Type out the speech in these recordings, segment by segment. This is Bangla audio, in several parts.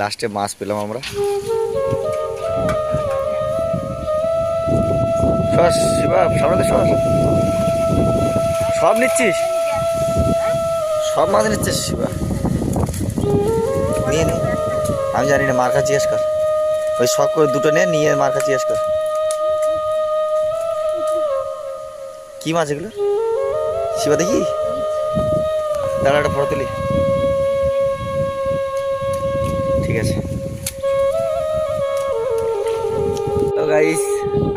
লাস্টে মাছ পেলাম আমরা। সস শিবা সামনে সস সব নিচ্ছিস, সব মাছ নিচ্ছিস শিবা? নিয়ে নে, আমি জানি না, মার কাছে জিজ্ঞেস কর। ওই শখ করে দুটো নিয়ে মার কাছে জিজ্ঞেস কর কি মাছ এগুলো। শিবা দেখি, দাঁড়া একটা ফটো তুলি। ঠিক আছে। তো গাইস,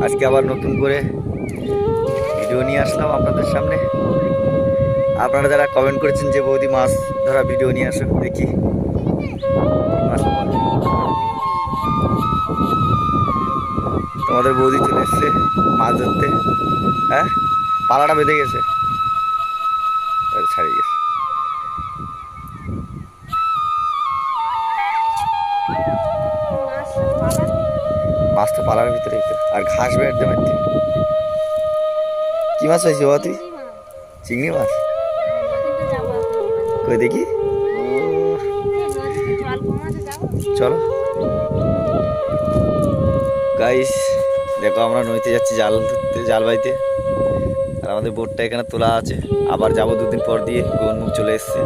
আজকে আবার নতুন করে ভিডিও নিয়ে আসলাম আপনাদের সামনে। আপনারা যারা কমেন্ট করেছেন যে বৌদি মাছ ধরা ভিডিও নিয়ে আসো, দেখি মাছ পাওয়া যায়। তোমাদের বৌদি চলে এসছে মাছ ধরতে। হ্যাঁ, পালাটা বেঁধে গেছে, ছাড়িয়ে গেছে। মাছটা পালার ভিতরেই তো, আর ঘাস বেড়তে মারতে। কি মাছ হয়েছে বাবা তুই? চিংড়ি মাছ? কই দেখি, চলো গাইস। দেখো আমরা নদীতে যাচ্ছি জাল ধরতে, জাল বাইতে। আর আমাদের বোটটা এখানে তোলা আছে, আবার যাবো দুদিন পর দিয়ে। গোনমুখ চলে এসছে।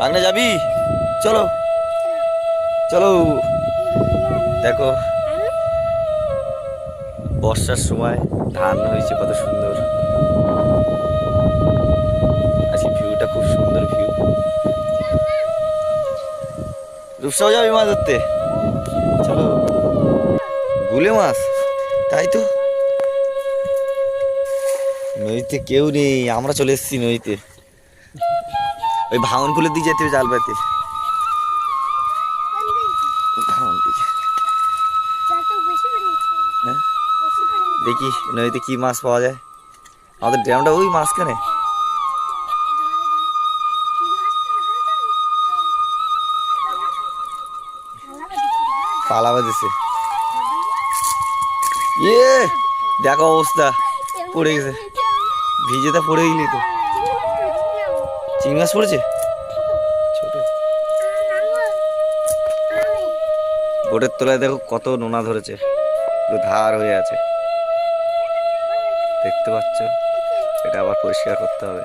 আগে যাবি? চলো চলো। দেখো বর্ষার সময় ধান হয়েছে, কত সুন্দর। আজকে ভিউটা খুব সুন্দর ভিউ। রূপসাও যাবি মাছ ধরতে? চলো। গুলে মাছ? তাই তো, নদীতে কেউ নেই, আমরা চলে এসেছি নদীতে। ওই ভাঙন খুলে দিয়ে যেতে হবে জাল পাতে। হ্যাঁ, দেখি নদীতে কি মাছ পাওয়া যায়। আমাদের ড্যামটা ওই মাঝখানে। পালা বাজেছে। ইয়ে দেখো অবস্থা, পড়ে গেছে, ভিজেতে পড়ে গেলি তো। চিংড়ি মাছ পড়েছে ছোট। বোটের তলায় দেখো কত নোনা ধরেছে, পুরো ধার হয়ে আছে, দেখতে পাচ্ছ? এটা আবার পরিষ্কার করতে হবে।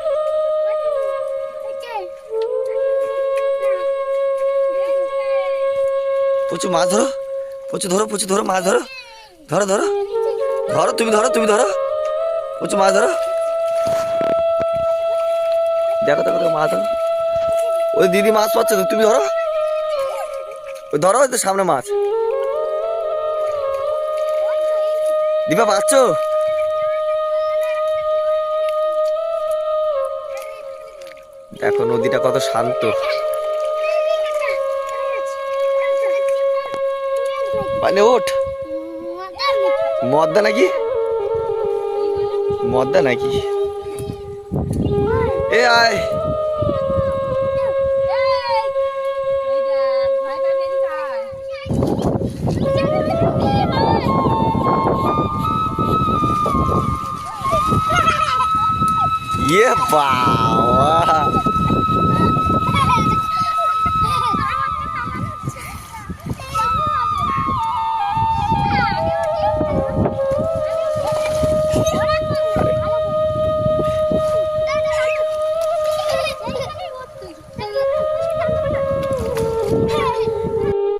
প্রচুর মাছ ধরো, প্রচুর ধরো, প্রচুর ধরো, মাছ ধরো, ধরো ধরো ধরো, তুমি ধরো, তুমি ধরো, প্রচুর মাছ ধরো। দেখো দেখো দেখো মাছ ধরো। ওই দিদি মাছ পাচ্ছে তো, তুমি ধরো, ওই ধরো, ওই তো সামনে মাছ। দীপা পাচ্ছ? দেখো নদীটা কত শান্ত। মানে ওঠ, মদ্দা নাকি, মদ্দা নাকি? এ আয়, ইয়ে বাবা,